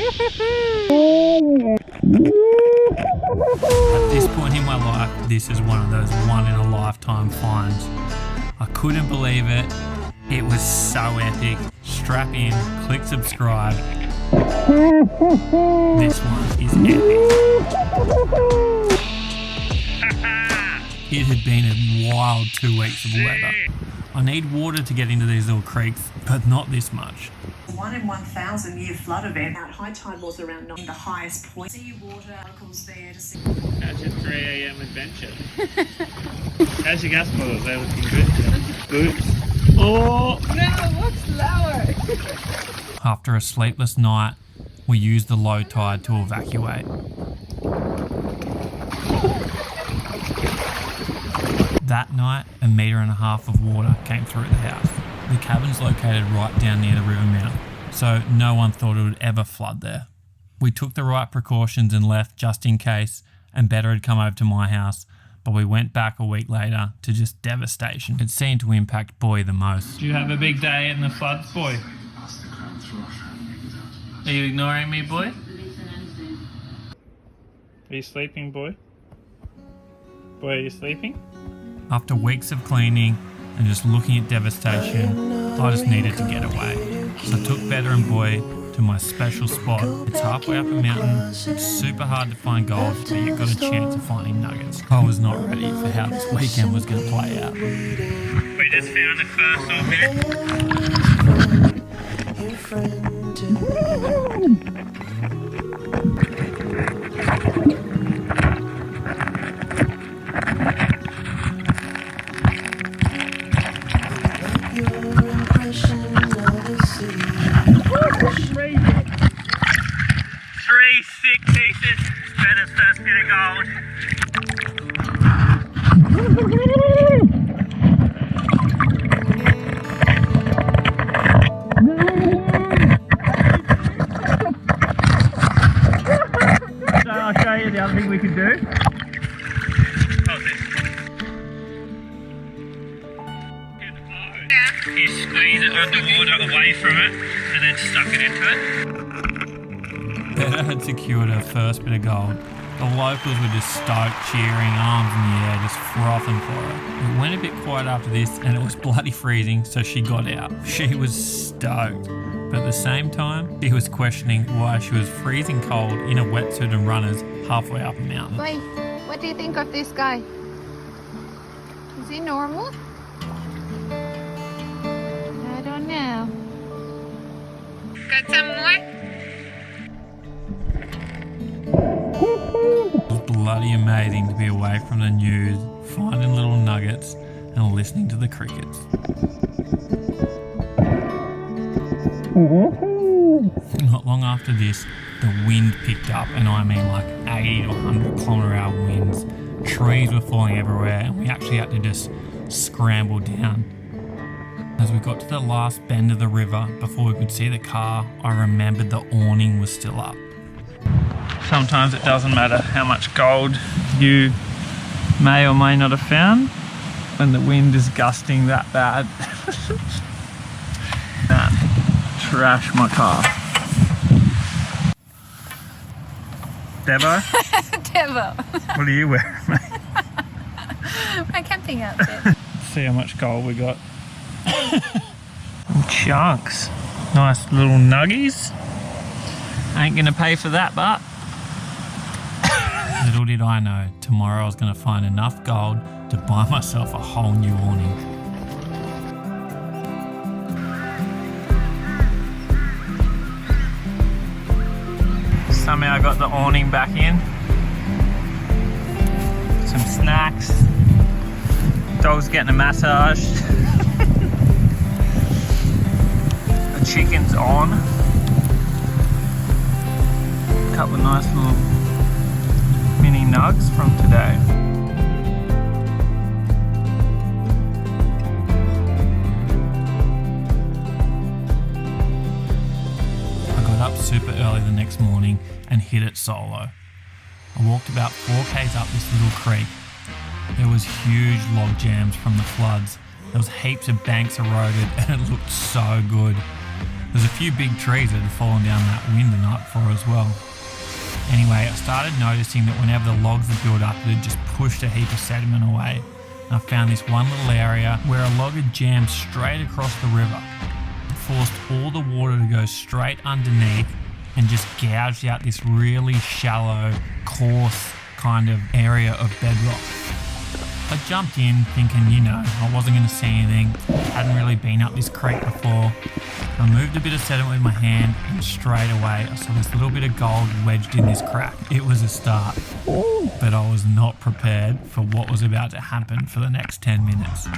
At this point in my life, this is one of those one-in-a-lifetime finds. I couldn't believe it. It was so epic. Strap in, click subscribe. This one is epic. It had been a wild 2 weeks of weather. I need water to get into these little creeks, but not this much. 1 in 1,000 year flood event. At high tide was around 9, the highest point. Sea water, locals there to see. How's your 3 a.m. adventure? How's your gas bottles? They're looking good. Good. Oh! No, walk slower. After a sleepless night, we used the low tide to evacuate. That night, 1.5 meters of water came through the house. The cabin's located right down near the river mouth, so no one thought it would ever flood there. We took the right precautions and left just in case, and Beda had come over to my house, but we went back a week later to just devastation. It seemed to impact Boy the most. Did you have a big day in the floods, boy? Are you ignoring me, boy? Are you sleeping, boy? Boy, are you sleeping? After weeks of cleaning and just looking at devastation, I just needed to get away. So I took Beda and Boy to my special spot. It's halfway up a mountain, it's super hard to find gold, but you've got a chance of finding nuggets. I was not ready for how this weekend was going to play out. We just found the first of it. Beda's first bit of gold. So I'll show you the other thing we can do. You squeeze it underwater away from it and then stuck it into it. Beda had secured her first bit of gold. The locals were just stoked, cheering, arms in the air, just frothing for her. It went a bit quiet after this and it was bloody freezing, so she got out. She was stoked, but at the same time, she was questioning why she was freezing cold in a wetsuit and runners halfway up a mountain. Boy, what do you think of this guy? Is he normal? I don't know. Got some more? It was bloody amazing to be away from the news, finding little nuggets and listening to the crickets. Not long after this, the wind picked up, and I mean like 80 to 100 km/h winds. Trees were falling everywhere and we actually had to just scramble down. As we got to the last bend of the river before we could see the car, I remembered the awning was still up. Sometimes it doesn't matter how much gold you may or may not have found when the wind is gusting that bad. Nah, trash my car. Devo? Devo. What are you wearing, mate? My camping outfit. See how much gold we got. Chunks. Nice little nuggies. Ain't gonna pay for that, but Little did I know, tomorrow I was going to find enough gold to buy myself a whole new awning. somehow I got the awning back in. Some snacks. Dog's getting a massage. The chicken's on. A couple of nice little mini nugs from today. Up super early the next morning and hit it solo. I walked about 4k's up this little creek. There was huge log jams from the floods. There was heaps of banks eroded and it looked so good. There's a few big trees that had fallen down that wind the night before as well. Anyway, I started noticing that whenever the logs would build up, it had just pushed a heap of sediment away. And I found this one little area where a log had jammed straight across the river. It forced all the water to go straight underneath and just gouged out this really shallow, coarse kind of area of bedrock. I jumped in thinking, I wasn't going to see anything. Hadn't really been up this creek before. I moved a bit of sediment with my hand and straight away I saw this little bit of gold wedged in this crack. It was a start, but I was not prepared for what was about to happen for the next 10 minutes.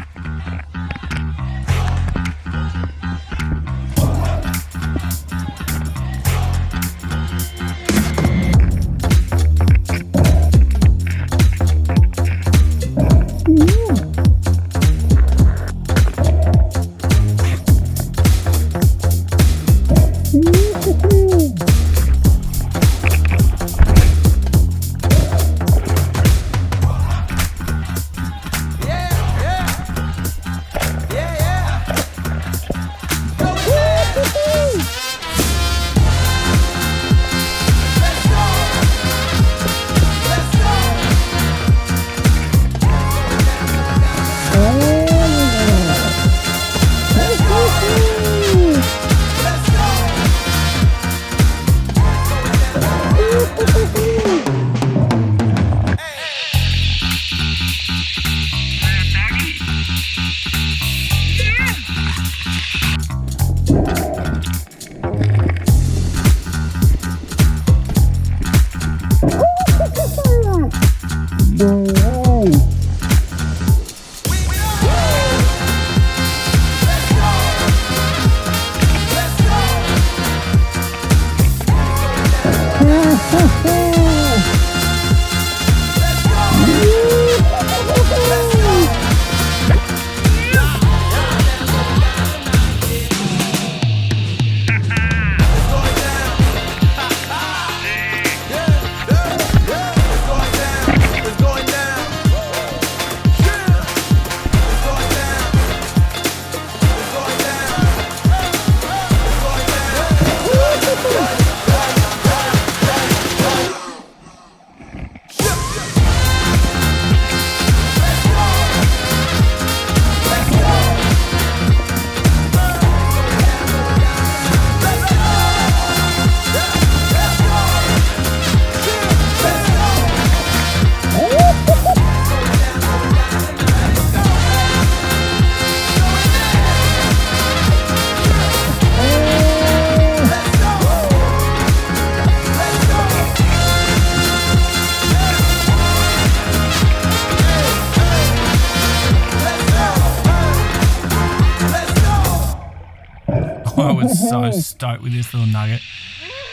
I was so stoked with this little nugget,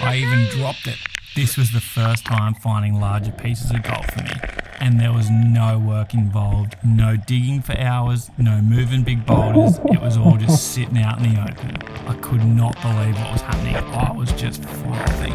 I even dropped it. This was the first time finding larger pieces of gold for me, and there was no work involved, no digging for hours, no moving big boulders. It was all just sitting out in the open. I could not believe what was happening. I was just frothing.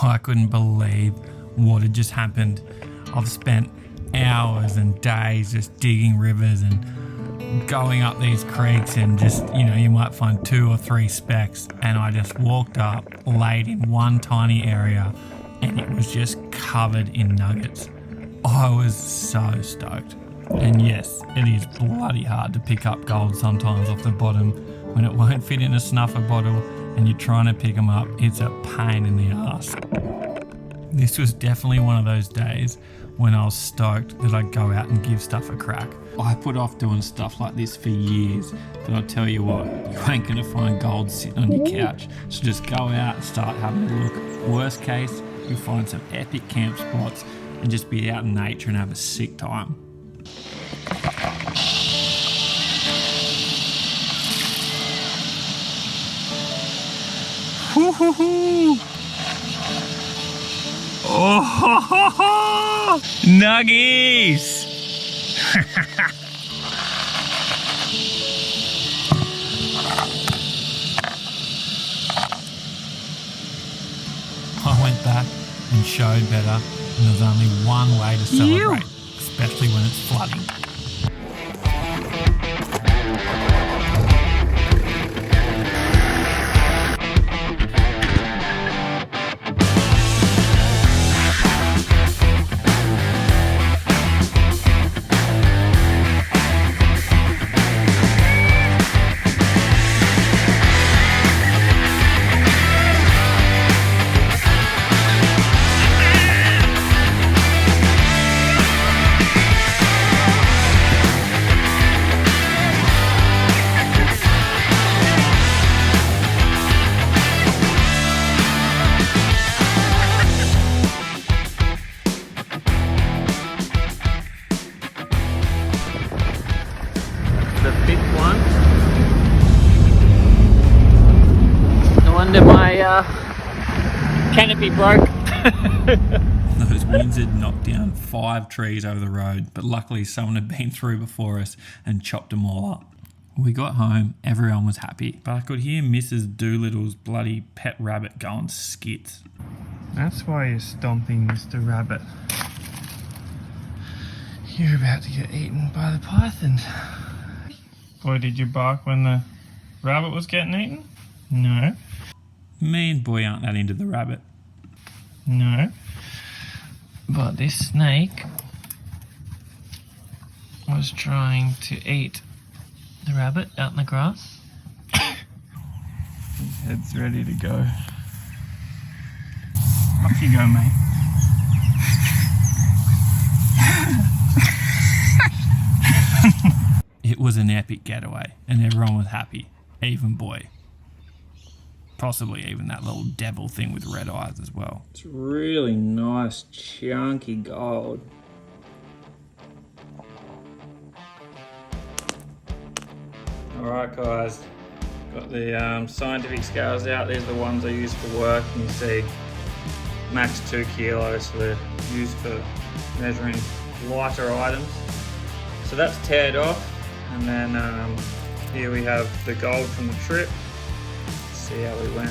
I couldn't believe what had just happened. I've spent hours and days just digging rivers and going up these creeks and just, you might find 2 or 3 specks, and I just walked up, laid in one tiny area, and it was just covered in nuggets. I was so stoked. And yes, it is bloody hard to pick up gold sometimes off the bottom when it won't fit in a snuffer bottle and you're trying to pick them up. It's a pain in the ass. This was definitely one of those days when I was stoked that I'd go out and give stuff a crack. I put off doing stuff like this for years, but I'll tell you what, you ain't gonna find gold sitting on your couch. So just go out and start having a look. Worst case, you'll find some epic camp spots and just be out in nature and have a sick time. Woo-hoo-hoo. Oh, ho, ho, ho. Nuggies! I went back and showed better, and there's only one way to celebrate, especially when it's flooding. The 5th one. No wonder my canopy broke. Those winds had knocked down 5 trees over the road, but luckily someone had been through before us and chopped them all up. We got home, everyone was happy, but I could hear Mrs. Doolittle's bloody pet rabbit going skits. That's why you're stomping, Mr. Rabbit. You're about to get eaten by the python. Boy, did you bark when the rabbit was getting eaten? No. Me and Boy aren't that into the rabbit. No. But this snake was trying to eat the rabbit out in the grass. His head's ready to go. Off you go, mate. It was an epic getaway, and everyone was happy, even Boy. Possibly even that little devil thing with red eyes as well. It's really nice, chunky gold. Alright guys, got the scientific scales out. These are the ones I use for work, and you see max 2 kilos, so they're used for measuring lighter items. So that's tared off, and then here we have the gold from the trip. Let's see how we went.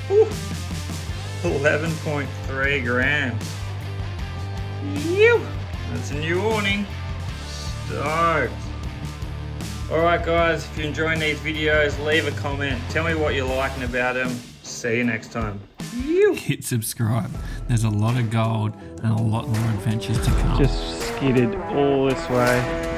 Whew. 11.3 grams. Ew. That's a new awning. Stoked. Alright guys, if you're enjoying these videos, leave a comment. Tell me what you're liking about them. See you next time. Hit subscribe. There's a lot of gold and a lot more adventures to come. Just skidded all this way.